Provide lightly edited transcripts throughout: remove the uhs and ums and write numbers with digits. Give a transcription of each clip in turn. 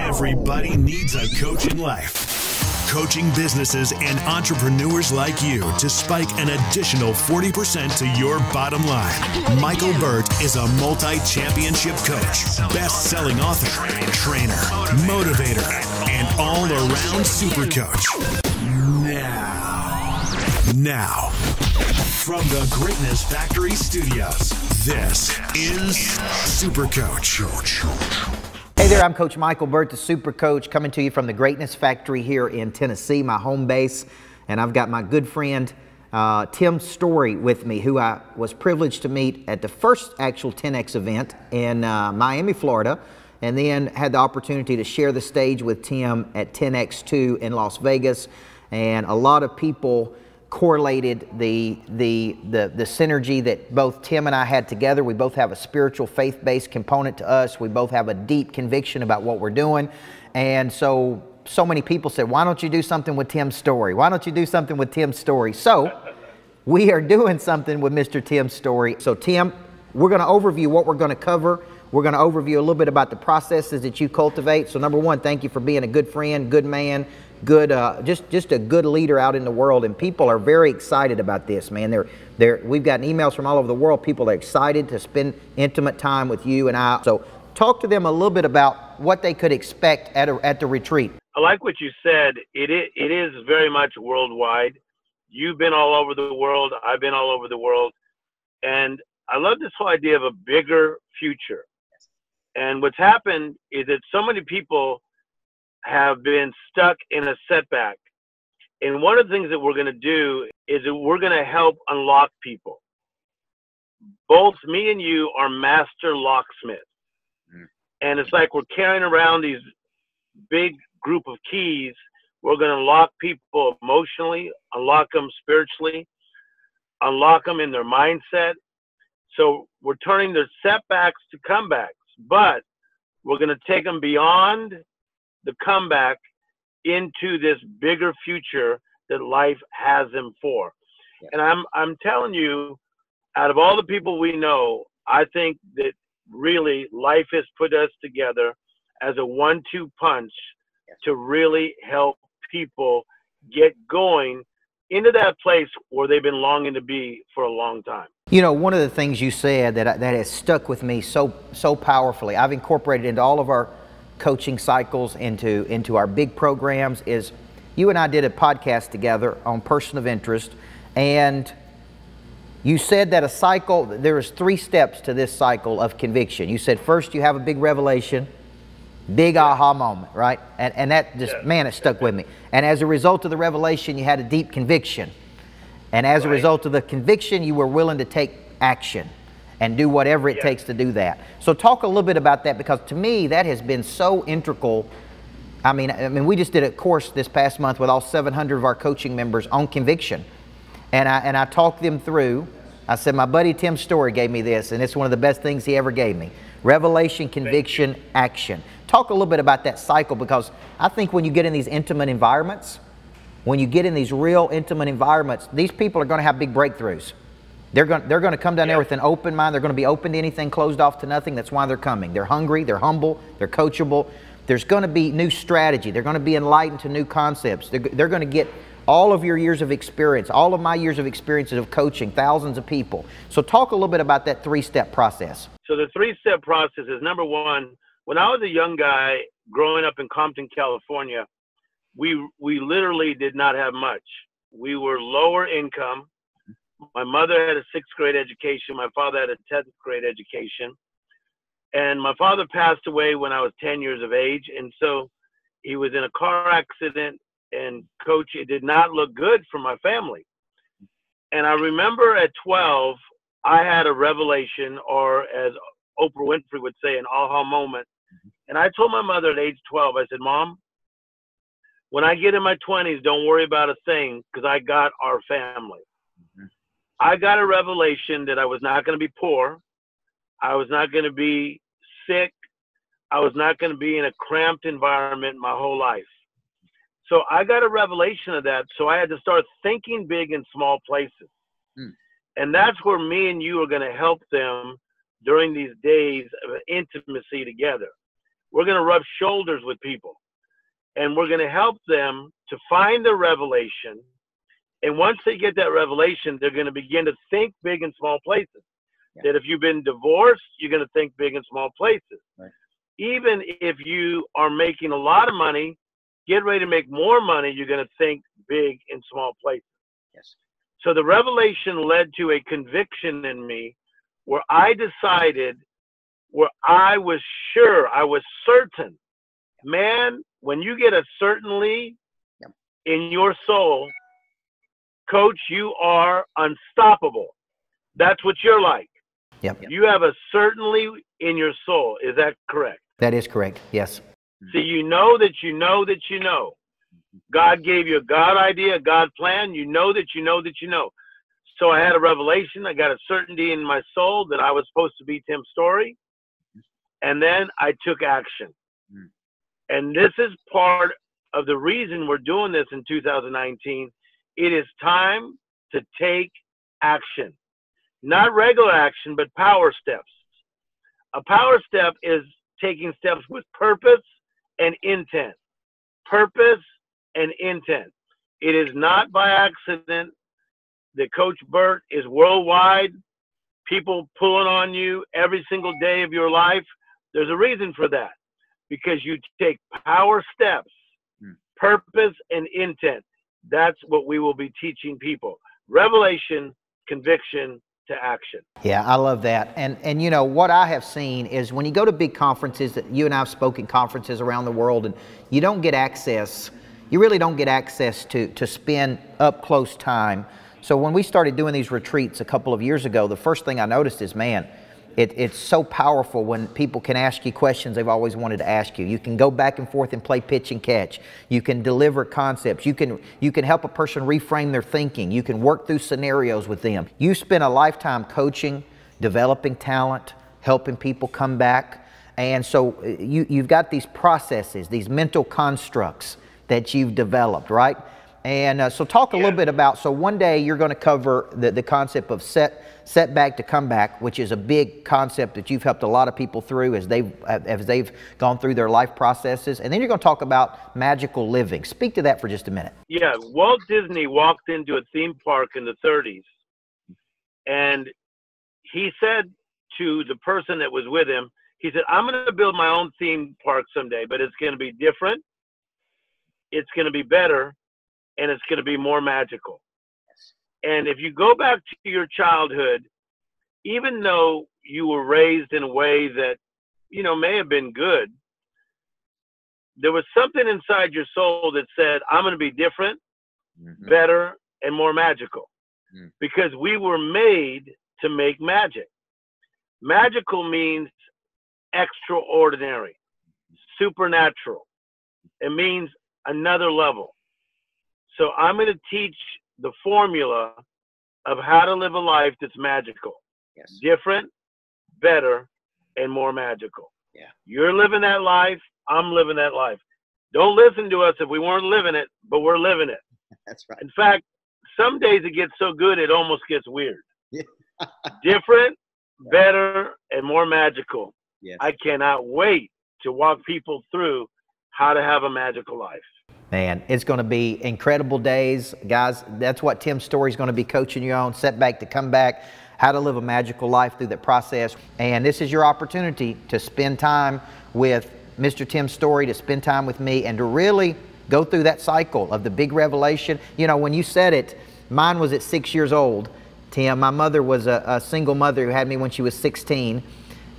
Everybody needs a coach in life. Coaching businesses and entrepreneurs like you to spike an additional 40% to your bottom line. Michael Burt is a multi-championship coach, best-selling author, trainer, motivator, and all-around super coach. Now, from the Greatness Factory Studios, this is Super Coach. Hey there, I'm Coach Michael Burt, the Super Coach, coming to you from the Greatness Factory here in Tennessee, my home base. And I've got my good friend Tim Storey with me, who I was privileged to meet at the first actual 10X event in Miami, Florida, and then had the opportunity to share the stage with Tim at 10X2 in Las Vegas. And a lot of people correlated the synergy that both Tim and I had together. We both have a spiritual, faith-based component to us. We both have a deep conviction about what we're doing. And so many people said, why don't you do something with Tim Storey? Why don't you do something with Tim Storey? So we are doing something with Mr. Tim Storey. So Tim, we're going to overview what we're going to cover. We're going to overview a little bit about the processes that you cultivate. So number one, thank you for being a good friend, good man, good, just a good leader out in the world, and people are very excited about this, man. We've gotten emails from all over the world. People are excited to spend intimate time with you and I. So talk to them a little bit about what they could expect at the retreat. I like what you said. It is very much worldwide. You've been all over the world. I've been all over the world. And I love this whole idea of a bigger future. And what's happened is that so many people have been stuck in a setback. And one of the things that we're going to do is that we're going to help unlock people. Both me and you are master locksmiths. And it's like we're carrying around these big group of keys. We're going to unlock people emotionally, unlock them spiritually, unlock them in their mindset. So we're turning their setbacks to comebacks, but we're going to take them beyond the comeback into this bigger future that life has them for. Yeah. And I'm telling you, out of all the people we know, I think that really life has put us together as a 1-2 punch to really help people get going into that place where they've been longing to be for a long time. You know, one of the things you said that has stuck with me so powerfully, I've incorporated into all of our coaching cycles, into our big programs, is you and I did a podcast together on person of interest, and you said that a cycle, there is 3 steps to this cycle of conviction. You said first you have a big revelation, big aha moment, right? And that just, man, it stuck with me. And as a result of the revelation, you had a deep conviction. And as a result of the conviction, you were willing to take action and do whatever it takes to do that. So talk a little bit about that, because to me, that has been so integral. I mean, we just did a course this past month with all 700 of our coaching members on conviction. And I talked them through. I said, my buddy Tim Storey gave me this, and it's one of the best things he ever gave me. Revelation, conviction, action. Talk a little bit about that cycle, because I think when you get in these intimate environments, when you get in these real intimate environments, these people are going to have big breakthroughs. They're going to come down there with an open mind. They're going to be open to anything, closed off to nothing. That's why they're coming. They're hungry, they're humble, they're coachable. There's going to be new strategy. They're going to be enlightened to new concepts. They're going to get all of your years of experience, all of my years of experiences of coaching thousands of people. So talk a little bit about that 3-step process. So the 3-step process is, number one, when I was a young guy growing up in Compton, California, we literally did not have much. We were lower income. My mother had a 6th grade education. My father had a 10th grade education. And my father passed away when I was 10 years of age. And so he was in a car accident, and Coach, it did not look good for my family. And I remember at 12, I had a revelation, or as Oprah Winfrey would say, an aha moment. And I told my mother at age 12, I said, Mom, when I get in my 20s, don't worry about a thing, because I got our family. I got a revelation that I was not going to be poor. I was not going to be sick. I was not going to be in a cramped environment my whole life. So I got a revelation of that. So I had to start thinking big in small places. And that's where me and you are going to help them during these days of intimacy together. We're going to rub shoulders with people, and we're going to help them to find the revelation. And once they get that revelation, they're going to begin to think big in small places. Yeah. That if you've been divorced, you're going to think big in small places. Right. Even if you are making a lot of money, get ready to make more money, you're going to think big in small places. Yes. So the revelation led to a conviction in me where I decided, where I was sure, I was certain, man, when you get a certainty in your soul, Coach, you are unstoppable. That's what you're like. Yep. You have a certainty in your soul. Is that correct? That is correct, yes. So you know that you know that you know. God gave you a God idea, a God plan. You know that you know that you know. So I had a revelation. I got a certainty in my soul that I was supposed to be Tim Storey. And then I took action. And this is part of the reason we're doing this in 2019. It is time to take action. Not regular action, but power steps. A power step is taking steps with purpose and intent. Purpose and intent. It is not by accident that Coach Burt is worldwide. People pulling on you every single day of your life. There's a reason for that. Because you take power steps, purpose and intent. That's what we will be teaching people. Revelation, conviction to action. Yeah, I love that. And you know, what I have seen is when you go to big conferences, that you and I have spoken conferences around the world, and you don't get access, you really don't get access to spend up close time. So when we started doing these retreats a couple of years ago, the first thing I noticed is, man, it's so powerful when people can ask you questions they've always wanted to ask you. You can go back and forth and play pitch and catch. You can deliver concepts. You can help a person reframe their thinking. You can work through scenarios with them. You spend a lifetime coaching, developing talent, helping people come back. And so you've got these processes, these mental constructs that you've developed, right? And so talk a little bit about, so one day you're going to cover the concept of setback to comeback, which is a big concept that you've helped a lot of people through as they've gone through their life processes. And then you're going to talk about magical living. Speak to that for just a minute. Yeah, Walt Disney walked into a theme park in the 30s, and he said to the person that was with him, he said, I'm going to build my own theme park someday, but it's going to be different, it's going to be better, and it's going to be more magical. And if you go back to your childhood, even though you were raised in a way that, you know, may have been good, there was something inside your soul that said, I'm going to be different, better, and more magical. Because we were made to make magic. Magical means extraordinary, supernatural. It means another level. So I'm going to teach the formula of how to live a life that's magical. Yes. Different, better, and more magical. Yeah. You're living that life. I'm living that life. Don't listen to us if we weren't living it, but we're living it. That's right. In fact, some days it gets so good it almost gets weird. Different, better, and more magical. Yes. I cannot wait to walk people through how to have a magical life. Man, it's going to be incredible days. Guys, that's what Tim Storey is going to be coaching you on, setback to comeback, how to live a magical life through that process. And this is your opportunity to spend time with Mr. Tim Storey, to spend time with me, and to really go through that cycle of the big revelation. You know, when you said it, mine was at 6 years old, Tim. My mother was a single mother who had me when she was 16.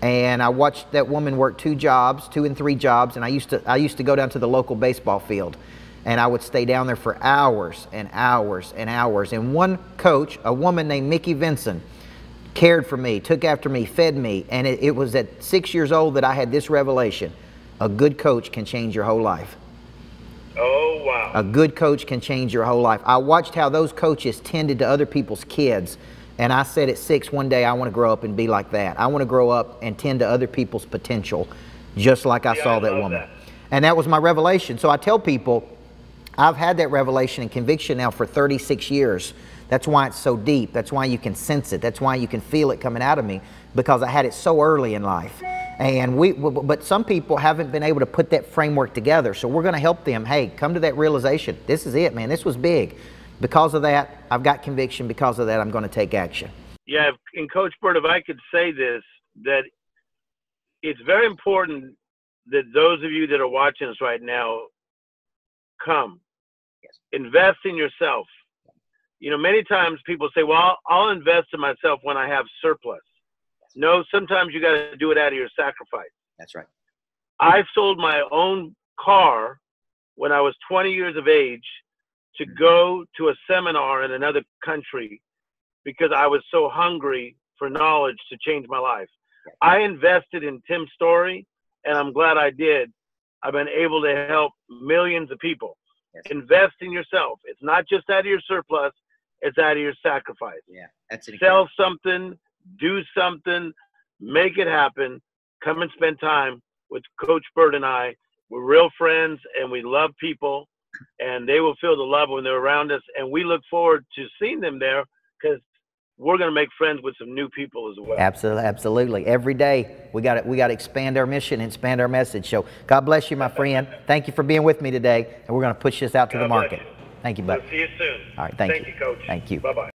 And I watched that woman work 2 and 3 jobs, and I used to go down to the local baseball field, and I would stay down there for hours and hours and hours. And one coach, a woman named Mickey Vinson, cared for me, took after me, fed me, and it was at 6 years old that I had this revelation: a good coach can change your whole life. Oh, wow. A good coach can change your whole life. I watched how those coaches tended to other people's kids. And I said at 6 one day, I want to grow up and be like that. I want to grow up and tend to other people's potential, just like I saw that woman. And that was my revelation. So I tell people, I've had that revelation and conviction now for 36 years, That's why it's so deep. That's why you can sense it. That's why you can feel it coming out of me, because I had it so early in life. And but some people haven't been able to put that framework together. So we're going to help them. Hey, come to that realization. This is it, man. This was big. Because of that, I've got conviction. Because of that, I'm going to take action. Yeah, and Coach Burt, if I could say this, that it's very important that those of you that are watching us right now come. Yes. Invest in yourself. You know, many times people say, well, I'll invest in myself when I have surplus. No, sometimes you got to do it out of your sacrifice. That's right. I sold my own car when I was 20 years of age to go to a seminar in another country because I was so hungry for knowledge to change my life. I invested in Tim Storey, and I'm glad I did. I've been able to help millions of people. Yes. Invest in yourself. It's not just out of your surplus, it's out of your sacrifice. Yeah, that's it. Sell something, do something, make it happen. Come and spend time with Coach Burt and I. We're real friends, and we love people, and they will feel the love when they're around us. And we look forward to seeing them there, because we're going to make friends with some new people as well. Absolutely, absolutely. Every day we got to expand our mission and expand our message. So God bless you, my friend. Thank you for being with me today, and we're going to push this out to the market. Thank you, bud. We'll see you soon. All right, thank you. Thank you, Coach. Thank you. Bye-bye.